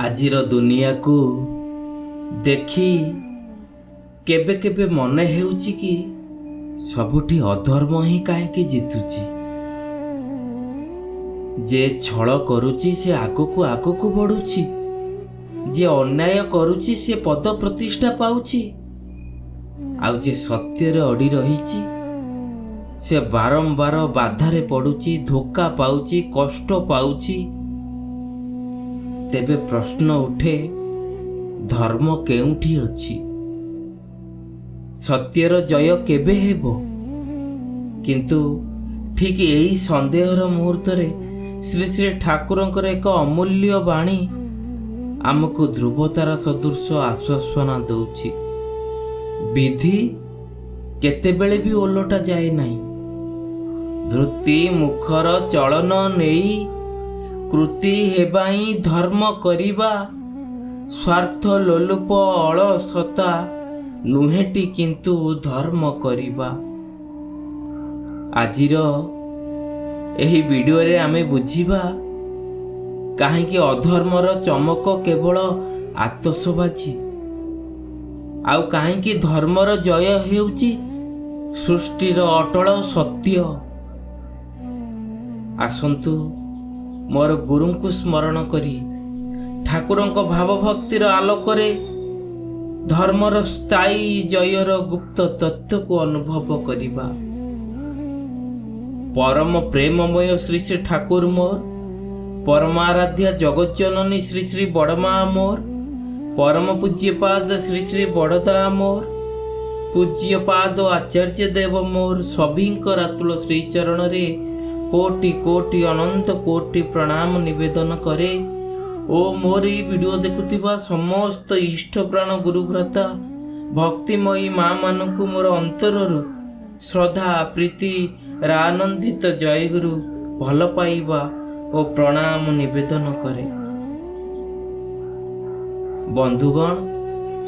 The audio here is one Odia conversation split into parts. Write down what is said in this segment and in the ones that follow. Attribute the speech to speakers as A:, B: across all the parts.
A: ଆଜିର ଦୁନିଆକୁ ଦେଖି କେବେ କେବେ ମନେ ହେଉଛି କି ସବୁଠି ଅଧର୍ମ ହିଁ କାହିଁକି ଜିତୁଛି। ଯେ ଛଳ କରୁଛି ସେ ଆଗକୁ ଆଗକୁ ବଢୁଛି, ଯେ ଅନ୍ୟାୟ କରୁଛି ସେ ପଦ ପ୍ରତିଷ୍ଠା ପାଉଛି, ଆଉ ଯେ ସତ୍ୟରେ ଅଡ଼ି ରହିଛି ସେ ବାରମ୍ବାର ବାଧାରେ ପଡୁଛି, ଧୋକା ପାଉଛି, କଷ୍ଟ ପାଉଛି। ତେବେ ପ୍ରଶ୍ନ ଉଠେ, ଧର୍ମ କେଉଁଠି ଅଛି? ସତ୍ୟର ଜୟ କେବେ ହେବ? କିନ୍ତୁ ଠିକ୍ ଏହି ସନ୍ଦେହର ମୁହୂର୍ତ୍ତରେ ଶ୍ରୀ ଶ୍ରୀ ଠାକୁରଙ୍କର ଏକ ଅମୂଲ୍ୟ ବାଣୀ ଆମକୁ ଧ୍ରୁବତାର ସଦୃଶ ଆଶ୍ୱାସନା ଦେଉଛି। ବିଧି କେତେବେଳେ ବି ଓଲଟା ଯାଏ ନାହିଁ। ଧୃତି ମୁଖର ଚଳନ ନେଇ କୃତି ହେବା ହିଁ ଧର୍ମ କରିବା, ସ୍ୱାର୍ଥ ଲୋଲୁପ ଅଳସତା ନୁହେଁଟି କିନ୍ତୁ ଧର୍ମ କରିବା। ଆଜିର ଏହି ଭିଡ଼ିଓରେ ଆମେ ବୁଝିବା କାହିଁକି ଅଧର୍ମର ଚମକ କେବଳ ଆତସବାଜି, ଆଉ କାହିଁକି ଧର୍ମର ଜୟ ହେଉଛି ସୃଷ୍ଟିର ଅଟଳ ସତ୍ୟ। ଆସନ୍ତୁ ମୋର ଗୁରୁଙ୍କୁ ସ୍ମରଣ କରି ଠାକୁରଙ୍କ ଭାବଭକ୍ତିର ଆଲୋକରେ ଧର୍ମର ସ୍ଥାୟୀ ଜୟର ଗୁପ୍ତ ତତ୍ତ୍ୱକୁ ଅନୁଭବ କରିବା। ପରମ ପ୍ରେମମୟ ଶ୍ରୀ ଶ୍ରୀ ଠାକୁର ମୋର୍, ପରମାରାଧ୍ୟା ଜଗଜ୍ଜନନୀ ଶ୍ରୀ ଶ୍ରୀ ବଡ଼ମା ମୋର୍, ପରମ ପୂଜ୍ୟପାଦ ଶ୍ରୀ ଶ୍ରୀ ବଡ଼ଦା ମୋର୍, ପୂଜ୍ୟପାଦ ଆଚାର୍ଯ୍ୟ ଦେବ ମୋର୍ ସଭିଙ୍କର ଆତୁଳ ଶ୍ରୀଚରଣରେ କୋଟି କୋଟି ଅନନ୍ତ କୋଟି ପ୍ରଣାମ ନିବେଦନ କରେ। ଓ ମୋର ଏହି ଭିଡ଼ିଓ ଦେଖୁଥିବା ସମସ୍ତ ଇଷ୍ଟପ୍ରାଣ ଗୁରୁଭ୍ରାତା ଭକ୍ତିମୟୀ ମା ମାନଙ୍କୁ ମୋର ଅନ୍ତରରୁ ଶ୍ରଦ୍ଧା ପ୍ରୀତି ଆନନ୍ଦିତ ଜୟଗୁରୁ ଭଲ ପାଇବା ଓ ପ୍ରଣାମ ନିବେଦନ କରେ। ବନ୍ଧୁଗଣ,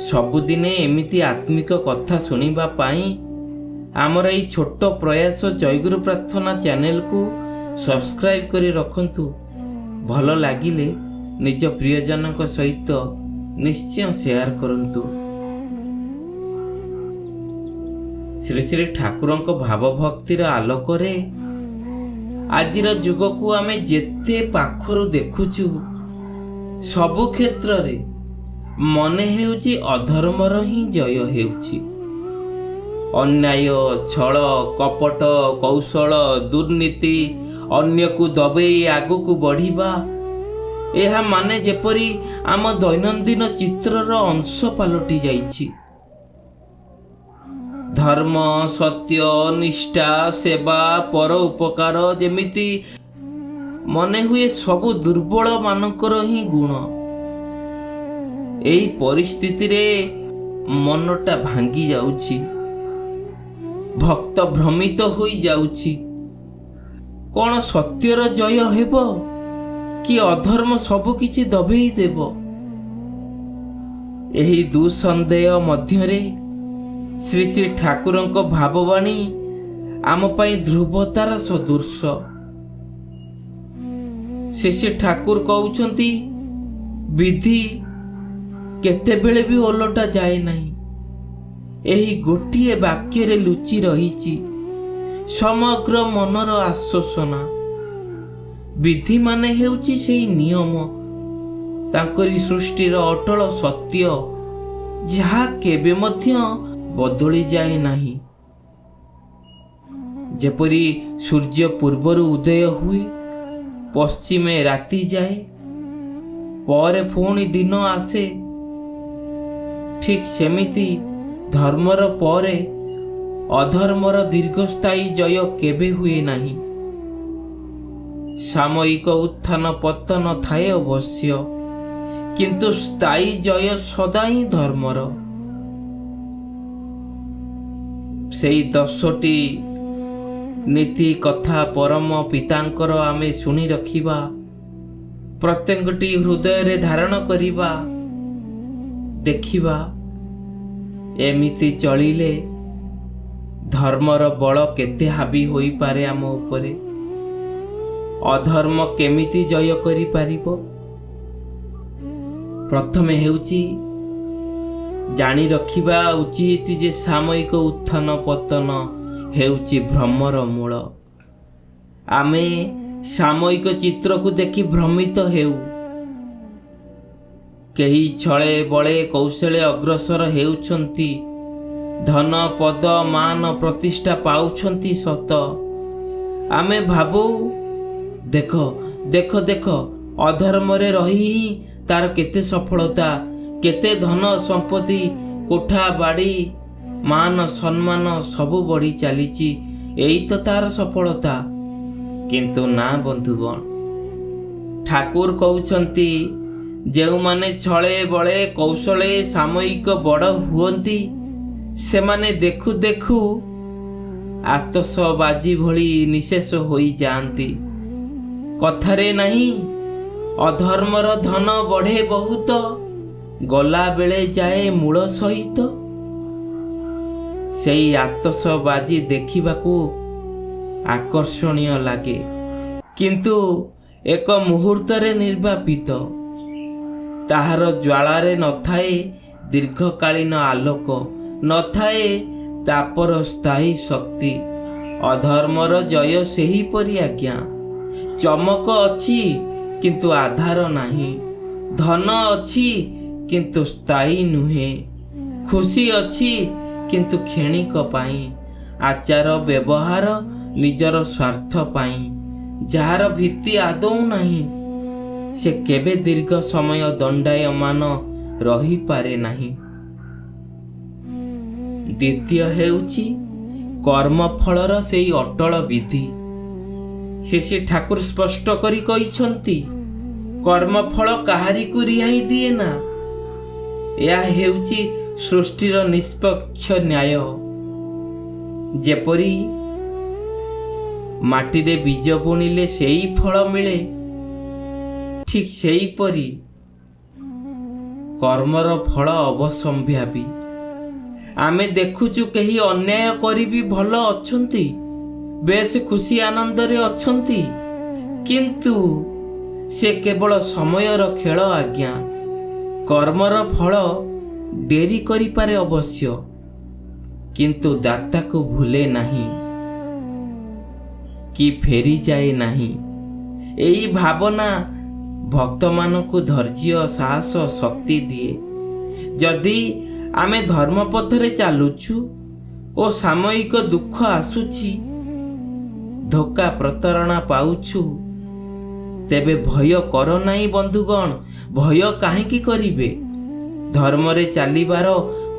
A: ସବୁଦିନେ ଏମିତି ଆତ୍ମିକ କଥା ଶୁଣିବା ପାଇଁ ଆମର ଏହି ଛୋଟ ପ୍ରୟାସ ଜୟଗୁରୁ ପ୍ରାର୍ଥନା ଚ୍ୟାନେଲକୁ ସବସ୍କ୍ରାଇବ୍ କରି ରଖନ୍ତୁ। ଭଲ ଲାଗିଲେ ନିଜ ପ୍ରିୟଜନଙ୍କ ସହିତ ନିଶ୍ଚୟ ସେୟାର କରନ୍ତୁ। ଶ୍ରୀ ଶ୍ରୀ ଠାକୁରଙ୍କ ଭାବଭକ୍ତିର ଆଲୋକରେ ଆଜିର ଯୁଗକୁ ଆମେ ଯେତେ ପାଖରୁ ଦେଖୁଛୁ, ସବୁ କ୍ଷେତ୍ରରେ ମନେ ହେଉଛି ଅଧର୍ମର ହିଁ ଜୟ ହେଉଛି। ଅନ୍ୟାୟ, ଛଳ, କପଟ, କୌଶଳ, ଦୁର୍ନୀତି, ଅନ୍ୟକୁ ଦବେଇ ଆଗକୁ ବଢ଼ିବା, ଏହା ମାନେ ଯେପରି ଆମ ଦୈନନ୍ଦିନ ଚିତ୍ରର ଅଂଶ ପାଲଟି ଯାଇଛି। ଧର୍ମ, ସତ୍ୟ, ନିଷ୍ଠା, ସେବା, ପର ଉପକାର ଯେମିତି ମନେ ହୁଏ ସବୁ ଦୁର୍ବଳ ମାନଙ୍କର ହିଁ ଗୁଣ। ଏହି ପରିସ୍ଥିତିରେ ମନଟା ଭାଙ୍ଗି ଯାଉଛି, ଭକ୍ତ ଭ୍ରମିତ ହୋଇଯାଉଛି। କ'ଣ ସତ୍ୟର ଜୟ ହେବ କି ଅଧର୍ମ ସବୁ କିଛି ଦବେଇ ଦେବ? ଏହି ଦୁଃସନ୍ଦେହ ମଧ୍ୟରେ ଶ୍ରୀ ଶ୍ରୀ ଠାକୁରଙ୍କ ଭାବବାଣୀ ଆମ ପାଇଁ ଧ୍ରୁବତାର ସଦୃଶ। ଶ୍ରୀ ଶ୍ରୀ ଠାକୁର କହୁଛନ୍ତି, ବିଧି କେତେବେଳେ ବି ଓଲଟା ଯାଏ ନାହିଁ। ଏହି ଗୋଟିଏ ବାକ୍ୟରେ ଲୁଚି ରହିଛି ସମଗ୍ର ମନର ଆଶ୍ୱାସନା। ବିଧି ମାନେ ହେଉଛି ସେହି ନିୟମ, ତାଙ୍କରି ସୃଷ୍ଟିର ଅଟଳ ସତ୍ୟ, ଯାହା କେବେ ମଧ୍ୟ ବଦଳି ଯାଏ ନାହିଁ। ଯେପରି ସୂର୍ଯ୍ୟ ପୂର୍ବରୁ ଉଦୟ ହୁଏ, ପଶ୍ଚିମେ ରାତି ଯାଏ, ପରେ ପୁଣି ଦିନ ଆସେ, ଠିକ୍ ସେମିତି ଧର୍ମର ପରେ ଅଧର୍ମର ଦୀର୍ଘସ୍ଥାୟୀ ଜୟ କେବେ ହୁଏ ନାହିଁ। ସାମୟିକ ଉତ୍ଥାନ ପତନ ଥାଏ ଅବଶ୍ୟ, କିନ୍ତୁ ସ୍ଥାୟୀ ଜୟ ସଦା ହିଁ ଧର୍ମର। ସେଇ 10ଟି ନୀତି କଥା ପରମ ପିତାଙ୍କର ଆମେ ଶୁଣି ରଖିବା, ପ୍ରତ୍ୟେକଟି ହୃଦୟରେ ଧାରଣ କରିବା। ଦେଖିବା ଏମିତି ଚଳିଲେ ଧର୍ମର ବଳ କେତେ ହାବି ହୋଇପାରେ ଆମ ଉପରେ, ଅଧର୍ମ କେମିତି ଜୟ କରିପାରିବ। ପ୍ରଥମେ ହେଉଛି ଜାଣି ରଖିବା ଉଚିତ ଯେ ସାମୟିକ ଉତ୍ଥାନ ପତନ ହେଉଛି ଭ୍ରମର ମୂଳ। ଆମେ ସାମୟିକ ଚିତ୍ରକୁ ଦେଖି ଭ୍ରମିତ ହେଉ। କେହି ଛଳେ ବଳେ କୌଶଳେ ଅଗ୍ରସର ହେଉଛନ୍ତି, ଧନ ପଦ ମାନ ପ୍ରତିଷ୍ଠା ପାଉଛନ୍ତି ସତ। ଆମେ ଭାବୁ ଦେଖ ଦେଖ ଦେଖ ଅଧର୍ମରେ ରହି ହିଁ ତାର କେତେ ସଫଳତା, କେତେ ଧନ ସମ୍ପତ୍ତି, କୋଠା ବାଡ଼ି, ମାନ ସମ୍ମାନ ସବୁ ବଢ଼ି ଚାଲିଛି, ଏଇ ତ ତାର ସଫଳତା। କିନ୍ତୁ ନା ବନ୍ଧୁଗଣ, ଠାକୁର କହୁଛନ୍ତି ଯେଉଁମାନେ ଛଳେ ବଳେ କୌଶଳେ ସାମୟିକ ବଡ଼ ହୁଅନ୍ତି ସେମାନେ ଦେଖୁ ଦେଖୁ ଆତସବାଜି ଭଳି ନିଶେଷ ହୋଇଯାଆନ୍ତି। କଥାରେ ନାହିଁ ଅଧର୍ମର ଧନ ବଢ଼େ ବହୁତ, ଗଲାବେଳେ ଯାଏ ମୂଳ ସହିତ। ସେଇ ଆତସବାଜି ଦେଖିବାକୁ ଆକର୍ଷଣୀୟ ଲାଗେ, କିନ୍ତୁ ଏକ ମୁହୂର୍ତ୍ତରେ ନିର୍ବାପିତ। ତାହାର ଜ୍ୱାଳାରେ ନଥାଏ ଦୀର୍ଘକାଳୀନ ଆଲୋକ, ନଥାଏ ତାପର ସ୍ଥାୟୀ ଶକ୍ତି। ଅଧର୍ମର ଜୟ ସେହିପରି ଆଜ୍ଞା। ଚମକ ଅଛି କିନ୍ତୁ ଆଧାର ନାହିଁ, ଧନ ଅଛି କିନ୍ତୁ ସ୍ଥାୟୀ ନୁହେଁ, ଖୁସି ଅଛି କିନ୍ତୁ କ୍ଷଣିକ ପାଇଁ, ଆଚାର ବ୍ୟବହାର ନିଜର ସ୍ୱାର୍ଥ ପାଇଁ। ଯାହାର ଭିତ୍ତି ଆଦୌ ନାହିଁ ସେ କେବେ ଦୀର୍ଘ ସମୟ ଦଣ୍ଡାୟମାନ ରହିପାରେ ନାହିଁ। ଦ୍ୱିତୀୟ ହେଉଛି କର୍ମଫଳର ସେଇ ଅଟଳ ବିଧି। ଶ୍ରୀ ଠାକୁର ସ୍ପଷ୍ଟ କରି କହିଛନ୍ତି କର୍ମଫଳ କାହାରିକୁ ରିହାଇ ଦିଏ ନା। ଏହା ହେଉଛି ସୃଷ୍ଟିର ନିଷ୍ପକ୍ଷ ନ୍ୟାୟ। ଯେପରି ମାଟିରେ ବୀଜ ବୁଣିଲେ ସେଇ ଫଳ ମିଳେ, ଠିକ୍ ସେହିପରି କର୍ମର ଫଳ ଅବଶ୍ୟମ୍ଭାବୀ। ଆମେ ଦେଖୁଛୁ କେହି ଅନ୍ୟାୟ କରି ବି ଭଲ ଅଛନ୍ତି, ବେଶ ଖୁସି ଆନନ୍ଦରେ ଅଛନ୍ତି, କିନ୍ତୁ ସେ କେବଳ ସମୟର ଖେଳ ଆଜ୍ଞା। କର୍ମର ଫଳ ଡେରି କରିପାରେ ଅବଶ୍ୟ, କିନ୍ତୁ ଦାତାକୁ ଭୁଲେ ନାହିଁ କି ଫେରିଯାଏ ନାହିଁ। ଏହି ଭାବନା ଭକ୍ତମାନଙ୍କୁ ଧୈର୍ଯ୍ୟ, ସାହସ, ଶକ୍ତି ଦିଏ। ଯଦି ଆମେ ଧର୍ମପଥରେ ଚାଲୁଛୁ ଓ ସାମୟିକ ଦୁଃଖ ଆସୁଛି, ଧୋକା ପ୍ରତାରଣା ପାଉଛୁ, ତେବେ ଭୟ କର ନାହିଁ ବନ୍ଧୁଗଣ। ଭୟ କାହିଁକି କରିବେ? ଧର୍ମରେ ଚାଲିବାର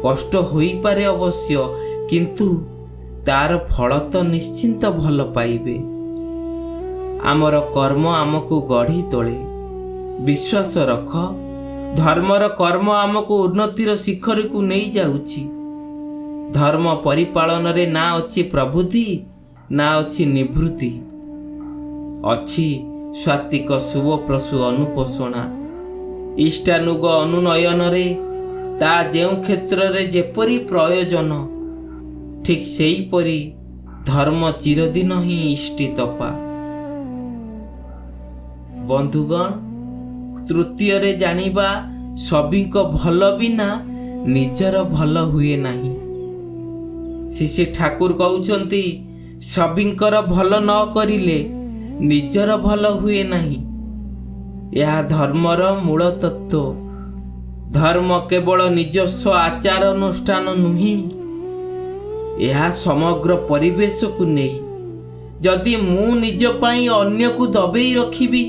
A: କଷ୍ଟ ହୋଇପାରେ ଅବଶ୍ୟ, କିନ୍ତୁ ତାର ଫଳ ତ ନିଶ୍ଚିନ୍ତ ଭଲ ପାଇବେ। ଆମର କର୍ମ ଆମକୁ ଗଢ଼ି ତୋଳେ। ବିଶ୍ୱାସ ରଖ, ଧର୍ମର କର୍ମ ଆମକୁ ଉନ୍ନତିର ଶିଖରକୁ ନେଇଯାଉଛି। ଧର୍ମ ପରିପାଳନରେ ନା ଅଛି ପ୍ରବୁଦ୍ଧି, ନା ଅଛି ନିବୃତ୍ତି, ଅଛି ସ୍ୱାତ୍ବିକ ଶୁଭପ୍ରସୂ ଅନୁପୋଷଣା। ଇଷ୍ଟାନୁଗ ଅନୁନୟନରେ ତା ଯେଉଁ କ୍ଷେତ୍ରରେ ଯେପରି ପ୍ରୟୋଜନ, ଠିକ୍ ସେହିପରି ଧର୍ମ ଚିରଦିନ ହିଁ ଇଷ୍ଟିତପା। ବନ୍ଧୁଗଣ, ତୃତୀୟରେ ଜାଣିବା ସଭିଙ୍କ ଭଲ ବିନା ନିଜର ଭଲ ହୁଏ ନାହିଁ। ଶ୍ରୀ ଠାକୁର କହୁଛନ୍ତି ସଭିଙ୍କର ଭଲ ନ କରିଲେ ନିଜର ଭଲ ହୁଏ ନାହିଁ। ଏହା ଧର୍ମର ମୂଳ ତତ୍ତ୍ୱ। ଧର୍ମ କେବଳ ନିଜସ୍ୱ ଆଚାର ଅନୁଷ୍ଠାନ ନୁହେଁ, ଏହା ସମଗ୍ର ପରିବେଶକୁ ନେଇ। ଯଦି ମୁଁ ନିଜ ପାଇଁ ଅନ୍ୟକୁ ଦବେଇ ରଖିବି,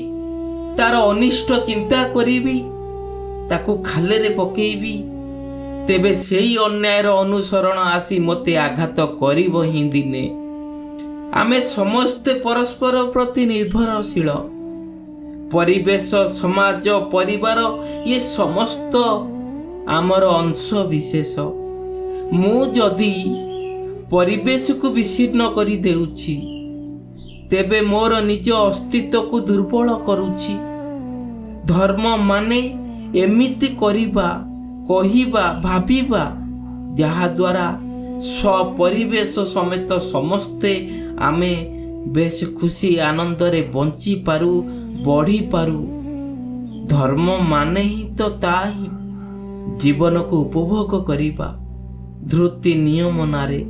A: ତାର ଅନିଷ୍ଟ ଚିନ୍ତା କରିବି, ତାକୁ ଖାଲରେ ପକେଇବି, ତେବେ ସେଇ ଅନ୍ୟାୟର ଅନୁସରଣ ଆସି ମୋତେ ଆଘାତ କରିବ ହିଁ ଦିନେ। ଆମେ ସମସ୍ତେ ପରସ୍ପର ପ୍ରତି ନିର୍ଭରଶୀଳ। ପରିବେଶ, ସମାଜ, ପରିବାର ଇଏ ସମସ୍ତ ଆମର ଅଂଶ ବିଶେଷ। ମୁଁ ଯଦି ପରିବେଶକୁ ବିଚ୍ଛିନ୍ନ କରି ଦେଉଛି, ତେବେ ମୋର ନିଜ ଅସ୍ତିତ୍ୱକୁ ଦୁର୍ବଳ କରୁଛି। ଧର୍ମ ମାନେ ଏମିତି କରିବା, କହିବା, ଭାବିବା ଯାହାଦ୍ୱାରା ପରିବେଶ ସମେତ ସମସ୍ତେ ଆମେ ବେଶ ଖୁସି ଆନନ୍ଦରେ ବଞ୍ଚିପାରୁ, ବଢ଼ିପାରୁ। ଧର୍ମ ମାନେ ହିଁ ତ ତା ହିଁ ଜୀବନକୁ ଉପଭୋଗ କରିବା। ଧୃତି ନିୟମ ନାରେ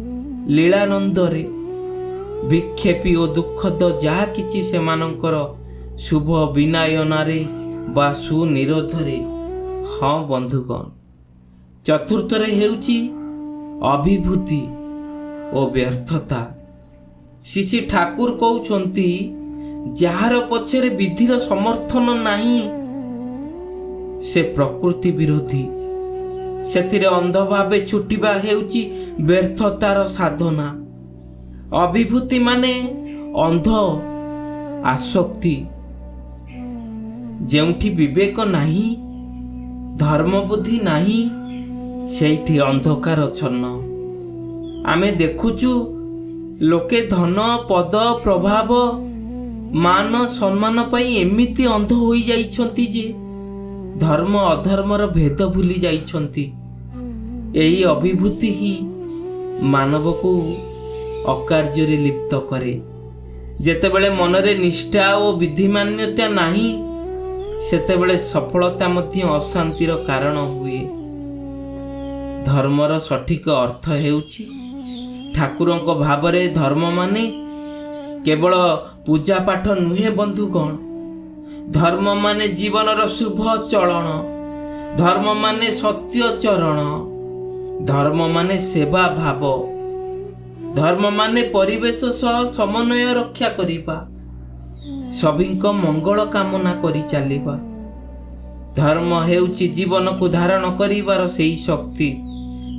A: ଲୀଳାନନ୍ଦରେ ବିକ୍ଷେପୀ ଓ ଦୁଃଖଦ ଯାହା କିଛି ସେମାନଙ୍କର ଶୁଭ ବିନାୟନାରେ ବା ସୁନିରୋଧରେ। ହଁ ବନ୍ଧୁଗଣ, ଚତୁର୍ଥରେ ହେଉଛି ଅଭିଭୂତି ଓ ବ୍ୟର୍ଥତା। ଶ୍ରୀ ଠାକୁର କହୁଛନ୍ତି, ଯାହାର ପଛରେ ବିଧିର ସମର୍ଥନ ନାହିଁ ସେ ପ୍ରକୃତି ବିରୋଧୀ। ସେଥିରେ ଅନ୍ଧ ଭାବେ ଛୁଟିବା ହେଉଛି ବ୍ୟର୍ଥତାର ସାଧନା। ଅଭିଭୂତି ମାନେ ଅନ୍ଧ ଆସକ୍ତି। ଯେଉଁଠି ବିବେକ ନାହିଁ, ଧର୍ମବୁଦ୍ଧି ନାହିଁ, ସେଇଠି ଅନ୍ଧକାରଚ୍ଛନ୍ନ। ଆମେ ଦେଖୁଛୁ ଲୋକେ ଧନ, ପଦ, ପ୍ରଭାବ, ମାନ, ସମ୍ମାନ ପାଇଁ ଏମିତି ଅନ୍ଧ ହୋଇଯାଇଛନ୍ତି ଯେ ଧର୍ମ ଅଧର୍ମର ଭେଦ ଭୁଲି ଯାଇଛନ୍ତି। ଏହି ଅଭିଭୂତି ହିଁ ମାନବକୁ ଅକାର୍ଯ୍ୟରେ ଲିପ୍ତ କରେ। ଯେତେବେଳେ ମନରେ ନିଷ୍ଠା ଓ ବିଧିମାନ୍ୟତା ନାହିଁ, ସେତେବେଳେ ସଫଳତା ମଧ୍ୟ ଅଶାନ୍ତିର କାରଣ ହୁଏ। ଧର୍ମର ସଠିକ ଅର୍ଥ ହେଉଛି ଠାକୁରଙ୍କ ଭାବରେ ଧର୍ମ ମାନେ କେବଳ ପୂଜାପାଠ ନୁହେଁ ବନ୍ଧୁଗଣ। ଧର୍ମ ମାନେ ଜୀବନର ଶୁଭ ଚଳନ। ଧର୍ମ ମାନେ ସତ୍ୟ ଚରଣ। ଧର୍ମ ମାନେ ସେବା ଭାବ। ଧର୍ମ ମାନେ ପରିବେଶ ସହ ସମନ୍ୱୟ ରକ୍ଷା କରିବା। ସଭିଙ୍କ ମଙ୍ଗଳ କାମନା କରି ଚାଲିବା। ଧର୍ମ ହେଉଛି ଜୀବନକୁ ଧାରଣ କରିବାର ସେହି ଶକ୍ତି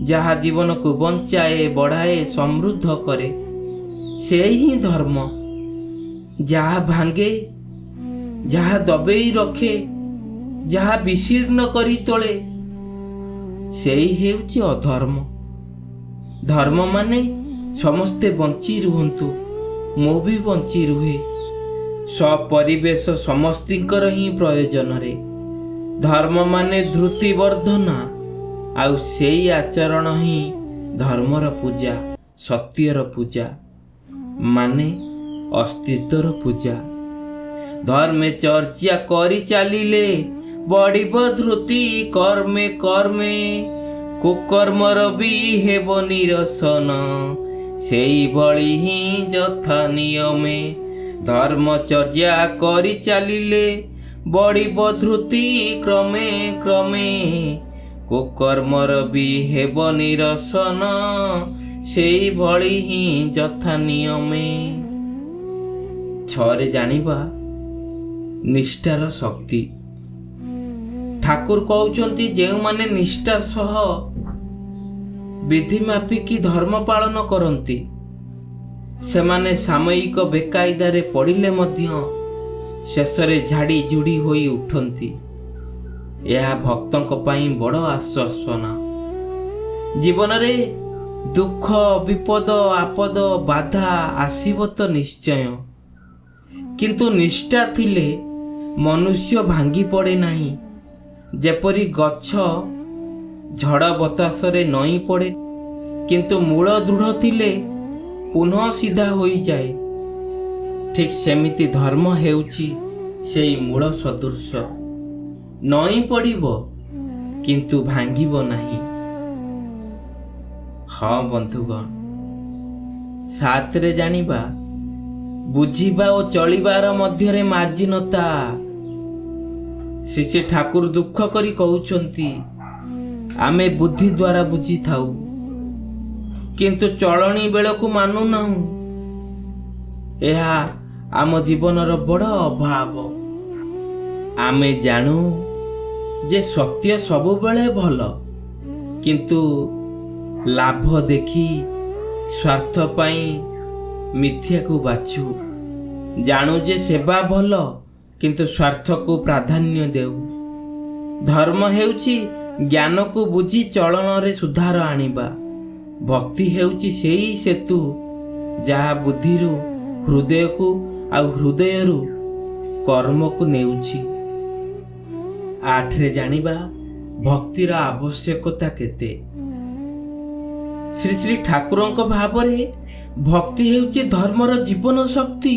A: ଯାହା ଜୀବନକୁ ବଞ୍ଚାଏ, ବଢ଼ାଏ, ସମୃଦ୍ଧ କରେ। ସେ ହିଁ ଧର୍ମ। ଯାହା ଭାଙ୍ଗେ, ଯାହା ଦବେଇ ରଖେ, ଯାହା ବିଶୀର୍ଣ୍ଣ କରି ତୋଳେ, ସେଇ ହେଉଛି ଅଧର୍ମ। ଧର୍ମ ମାନେ ସମସ୍ତେ ବଞ୍ଚି ରୁହନ୍ତୁ, ମୁଁ ବି ବଞ୍ଚି ରୁହେ। ପରିବେଶ ସମସ୍ତଙ୍କର ହିଁ ପ୍ରୟୋଜନରେ। ଧର୍ମ ମାନେ ଧୃତି ବର୍ଦ୍ଧନା। ଆଉ ସେଇ ଆଚରଣ ହିଁ ଧର୍ମର ପୂଜା, ସତ୍ୟର ପୂଜା, ମାନେ ଅସ୍ତିତ୍ୱର ପୂଜା। ଧର୍ମେ ଚର୍ଚ୍ଚା କରି ଚାଲିଲେ ବଢ଼ିବ ଧୃତି କର୍ମେ କର୍ମେ। କୁକର୍ମର ବି ହେବ ନିରସନ, ସେଇଭଳି ହିଁ ଯଥା ନିୟମେ। ଧର୍ମଚର୍ଯ୍ୟା କରି ଚାଲିଲେ ବଢ଼ିବ ଧୃତି କ୍ରମେ କ୍ରମେ। କୁକର୍ମର ବି ହେବ ନିରସନ, ସେଇଭଳି ହିଁ ଯଥା ନିୟମେ। ଛଅରେ ଜାଣିବା ନିଷ୍ଠାର ଶକ୍ତି। ଠାକୁର କହୁଛନ୍ତି, ଯେଉଁମାନେ ନିଷ୍ଠା ସହ ବିଧି ମାପିକି ଧର୍ମ ପାଳନ କରନ୍ତି, ସେମାନେ ସାମୟିକ ବେକାଇଦାରେ ପଡ଼ିଲେ ମଧ୍ୟ ଶେଷରେ ଝାଡ଼ି ଝୁଡ଼ି ହୋଇ ଉଠନ୍ତି। ଏହା ଭକ୍ତଙ୍କ ପାଇଁ ବଡ଼ ଆଶ୍ୱାସନା। ଜୀବନରେ ଦୁଃଖ, ବିପଦ, ଆପଦ, ବାଧା ଆସିବ ତ ନିଶ୍ଚୟ, କିନ୍ତୁ ନିଷ୍ଠା ଥିଲେ ମନୁଷ୍ୟ ଭାଙ୍ଗି ପଡ଼େ ନାହିଁ। ଯେପରି ଗଛ ଝଡ଼ ବତାସରେ ନଇଁ ପଡ଼େ, କିନ୍ତୁ ମୂଳ ଦୃଢ଼ ଥିଲେ ପୁନଃ ସିଧା ହୋଇଯାଏ। ଠିକ୍ ସେମିତି ଧର୍ମ ହେଉଛି ସେଇ ମୂଳ ସଦୃଶ। ନଇଁ ପଡ଼ିବ କିନ୍ତୁ ଭାଙ୍ଗିବ ନାହିଁ। ହଁ ବନ୍ଧୁଗଣ, 7ରେ ଜାଣିବା ବୁଝିବା ଓ ଚଳିବାର ମଧ୍ୟରେ ମାର୍ଜିନତା। ଶ୍ରୀ ଠାକୁର ଦୁଃଖ କରି କହୁଛନ୍ତି, ଆମେ ବୁଦ୍ଧି ଦ୍ୱାରା ବୁଝିଥାଉ କିନ୍ତୁ ଚଳଣି ବେଳକୁ ମାନୁନାହୁଁ। ଏହା ଆମ ଜୀବନର ବଡ଼ ଅଭାବ। ଆମେ ଜାଣୁ ଯେ ସତ୍ୟ ସବୁବେଳେ ଭଲ, କିନ୍ତୁ ଲାଭ ଦେଖି ସ୍ୱାର୍ଥ ପାଇଁ ମିଥ୍ୟାକୁ ବାଛୁ। ଜାଣୁ ଯେ ସେବା ଭଲ, କିନ୍ତୁ ସ୍ୱାର୍ଥକୁ ପ୍ରାଧାନ୍ୟ ଦେଉ। ଧର୍ମ ହେଉଛି ଜ୍ଞାନକୁ ବୁଝି ଚଳନରେ ସୁଧାର ଆଣିବା। ଭକ୍ତି ହେଉଛି ସେଇ ସେତୁ ଯାହା ବୁଦ୍ଧିରୁ ହୃଦୟକୁ ଆଉ ହୃଦୟରୁ କର୍ମକୁ ନେଉଛି। 8ରେ ଜାଣିବା ଭକ୍ତିର ଆବଶ୍ୟକତା କେତେ। ଶ୍ରୀ ଶ୍ରୀ ଠାକୁରଙ୍କ ଭାବରେ ଭକ୍ତି ହେଉଛି ଧର୍ମର ଜୀବନ ଶକ୍ତି।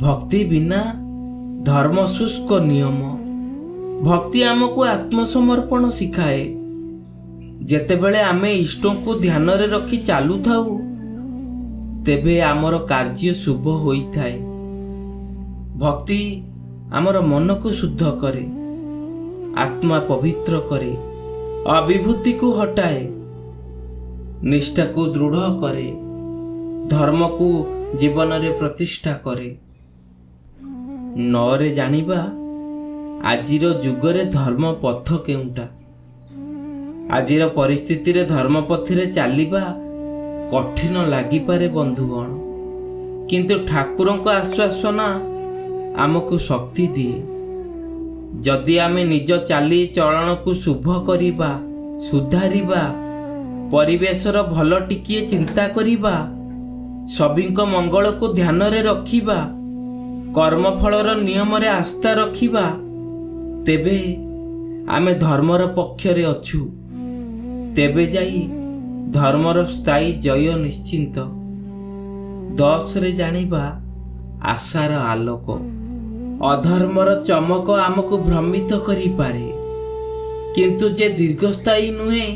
A: ଭକ୍ତି ବିନା ଧର୍ମ ଶୁଷ୍କ ନିୟମ। ଭକ୍ତି ଆମକୁ ଆତ୍ମସମର୍ପଣ ଶିଖାଏ। ଯେତେବେଳେ ଆମେ ଇଷ୍ଟଙ୍କୁ ଧ୍ୟାନରେ ରଖି ଚାଲୁଥାଉ, ତେବେ ଆମର କାର୍ଯ୍ୟ ଶୁଭ ହୋଇଥାଏ। ଭକ୍ତି ଆମର ମନକୁ ଶୁଦ୍ଧ କରେ, ଆତ୍ମା ପବିତ୍ର କରେ, ଅବିଭୂତିକୁ ହଟାଏ, ନିଷ୍ଠାକୁ ଦୃଢ଼ କରେ, ଧର୍ମକୁ ଜୀବନରେ ପ୍ରତିଷ୍ଠା କରେ। 9ରେ ଜାଣିବା ଆଜିର ଯୁଗରେ ଧର୍ମ ପଥ କେଉଁଟା। ଆଜିର ପରିସ୍ଥିତିରେ ଧର୍ମ ପଥରେ ଚାଲିବା କଠିନ ଲାଗିପାରେ ବନ୍ଧୁଗଣ, କିନ୍ତୁ ଠାକୁରଙ୍କ ଆଶ୍ୱାସନା ଆମକୁ ଶକ୍ତି ଦିଏ। ଯଦି ଆମେ ନିଜ ଚାଲିଚଳଣକୁ ଶୁଭ କରିବା, ସୁଧାରିବା, ପରିବେଶର ଭଲ ଟିକିଏ ଚିନ୍ତା କରିବା, ସଭିଙ୍କ ମଙ୍ଗଳକୁ ଧ୍ୟାନରେ ରଖିବା, କର୍ମଫଳର ନିୟମରେ ଆସ୍ଥା ରଖିବା, ତେବେ ଆମେ ଧର୍ମର ପକ୍ଷରେ ଅଛୁ। ତେବେ ଯାଇ ଧର୍ମର ସ୍ଥାୟୀ ଜୟ ନିଶ୍ଚିନ୍ତ। 10ରେ ଜାଣିବା ଆଶାର ଆଲୋକ। ଅଧର୍ମର ଚମକ ଆମକୁ ଭ୍ରମିତ କରିପାରେ, କିନ୍ତୁ ଯେ ଦୀର୍ଘସ୍ଥାୟୀ ନୁହେଁ,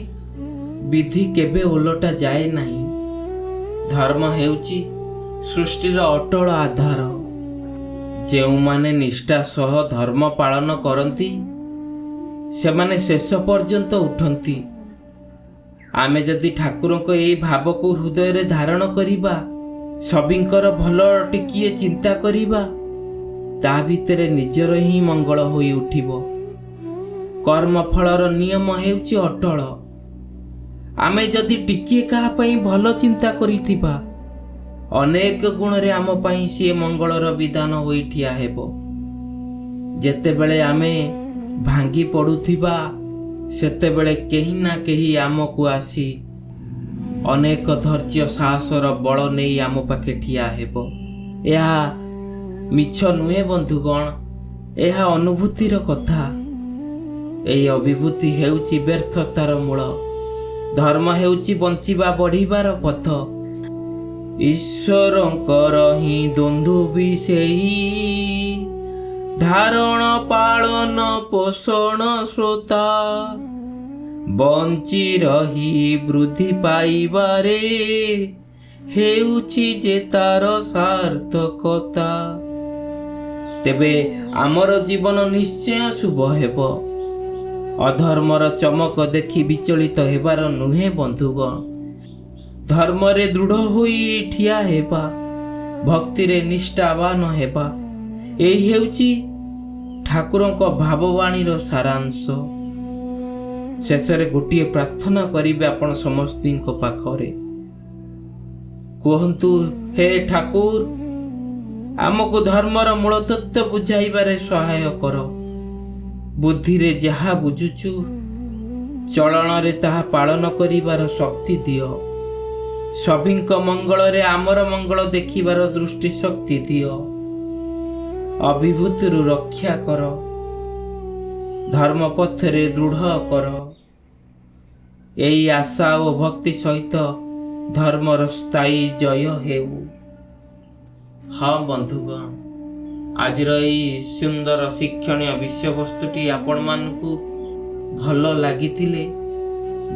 A: ବିଧି କେବେ ଓଲଟା ଯାଏ ନାହିଁ। ଧର୍ମ ହେଉଛି ସୃଷ୍ଟିର ଅଟଳ ଆଧାର। ଯେଉଁମାନେ ନିଷ୍ଠା ସହ ଧର୍ମ ପାଳନ କରନ୍ତି, ସେମାନେ ଶେଷ ପର୍ଯ୍ୟନ୍ତ ଉଠନ୍ତି। ଆମେ ଯଦି ଠାକୁରଙ୍କ ଏହି ଭାବକୁ ହୃଦୟରେ ଧାରଣ କରିବା, ସଭିଙ୍କର ଭଲ ଟିକିଏ ଚିନ୍ତା କରିବା, ତା ଭିତରେ ନିଜର ହିଁ ମଙ୍ଗଳ ହୋଇ ଉଠିବ। କର୍ମଫଳର ନିୟମ ହେଉଛି ଅଟଳ। ଆମେ ଯଦି ଟିକିଏ କାହା ପାଇଁ ଭଲ ଚିନ୍ତା କରିଥିବା, ଅନେକ ଗୁଣରେ ଆମ ପାଇଁ ସିଏ ମଙ୍ଗଳର ବିଧାନ ହୋଇ ଠିଆ ହେବ। ଯେତେବେଳେ ଆମେ ଭାଙ୍ଗି ପଡ଼ୁଥିବା, ସେତେବେଳେ କେହି ନା କେହି ଆମକୁ ଆସି ଅନେକ ଧୈର୍ଯ୍ୟ ସାହସର ବଳ ନେଇ ଆମ ପାଖେ ଠିଆ ହେବ। ଏହା ମିଛ ନୁହେଁ ବନ୍ଧୁଗଣ, ଏହା ଅନୁଭୂତିର କଥା। ଏହି ଅଭିଭୂତି ହେଉଛି ବ୍ୟର୍ଥତାର ମୂଳ। ଧର୍ମ ହେଉଛି ବଞ୍ଚିବା, ବଢ଼ିବାର ପଥ। ଈଶ୍ୱରଙ୍କର ହିଁ ଦୁନ୍ଦୁଭି ସେହି ଧାରଣ ପାଳନ ପୋଷଣ ଶ୍ରୋତା। ବଞ୍ଚି ରହି ବୃଦ୍ଧି ପାଇବାରେ ହେଉଛି ଯେ ତାର ସାର୍ଥକତା। ତେବେ ଆମର ଜୀବନ ନିଶ୍ଚୟ ଶୁଭ ହେବ। ଅଧର୍ମର ଚମକ ଦେଖି ବିଚଳିତ ହେବାର ନୁହେଁ ବନ୍ଧୁଗଣ। ଧର୍ମରେ ଦୃଢ଼ ହୋଇ ଠିଆ ହେବା, ଭକ୍ତିରେ ନିଷ୍ଠାବାନ ହେବା, ଏହି ହେଉଛି ଠାକୁରଙ୍କ ଭାବବାଣୀର ସାରାଂଶ। ଶେଷରେ ଗୋଟିଏ ପ୍ରାର୍ଥନା କରିବେ ଆପଣ ସମସ୍ତଙ୍କ ପାଖରେ। କୁହନ୍ତୁ, ହେ ଠାକୁର, ଆମକୁ ଧର୍ମର ମୂଳତତ୍ତ୍ୱ ବୁଝାଇବାରେ ସହାୟ କର। ବୁଦ୍ଧିରେ ଯାହା ବୁଝୁଛୁ, ଚଳଣରେ ତାହା ପାଳନ କରିବାର ଶକ୍ତି ଦିଅ। ସଭିଙ୍କ ମଙ୍ଗଳରେ ଆମର ମଙ୍ଗଳ ଦେଖିବାର ଦୃଷ୍ଟି ଶକ୍ତି ଦିଅ। ଅଭିଭୂତିରୁ ରକ୍ଷା କର, ଧର୍ମ ପଥରେ ଦୃଢ଼ କର। ଏହି ଆଶା ଓ ଭକ୍ତି ସହିତ ଧର୍ମର ସ୍ଥାୟୀ ଜୟ ହେଉ। ହଁ ବନ୍ଧୁଗଣ, ଆଜିର ଏହି ସୁନ୍ଦର ଶିକ୍ଷଣୀୟ ବିଷୟବସ୍ତୁଟି ଆପଣମାନଙ୍କୁ ଭଲ ଲାଗିଥିଲେ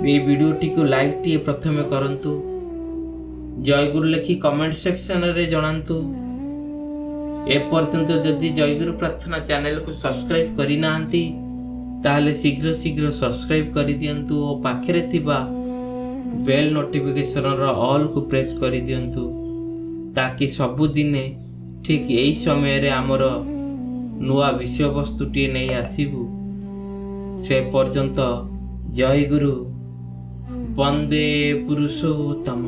A: ଏହି ଭିଡ଼ିଓଟିକୁ ଲାଇକ୍ଟିଏ ପ୍ରଥମେ କରନ୍ତୁ। ଜୟଗୁରୁ ଲେଖି କମେଣ୍ଟ ସେକ୍ସନରେ ଜଣାନ୍ତୁ। ଏପର୍ଯ୍ୟନ୍ତ ଯଦି ଜୟଗୁରୁ ପ୍ରାର୍ଥନା ଚ୍ୟାନେଲକୁ ସବସ୍କ୍ରାଇବ୍ କରିନାହାନ୍ତି, ତାହେଲେ ଶୀଘ୍ର ସବସ୍କ୍ରାଇବ୍ କରିଦିଅନ୍ତୁ ଓ ପାଖରେ ଥିବା ବେଲ୍ ନୋଟିଫିକେସନର ଅଲ୍କୁ ପ୍ରେସ୍ କରିଦିଅନ୍ତୁ, ତାକି ସବୁଦିନେ ଠିକ୍ ଏହି ସମୟରେ ଆମର ନୂଆ ବିଷୟବସ୍ତୁଟିଏ ନେଇ ଆସିବୁ। ସେ ପର୍ଯ୍ୟନ୍ତ ଜୟଗୁରୁ, ବନ୍ଦେ ପୁରୁଷୋତ୍ତମ।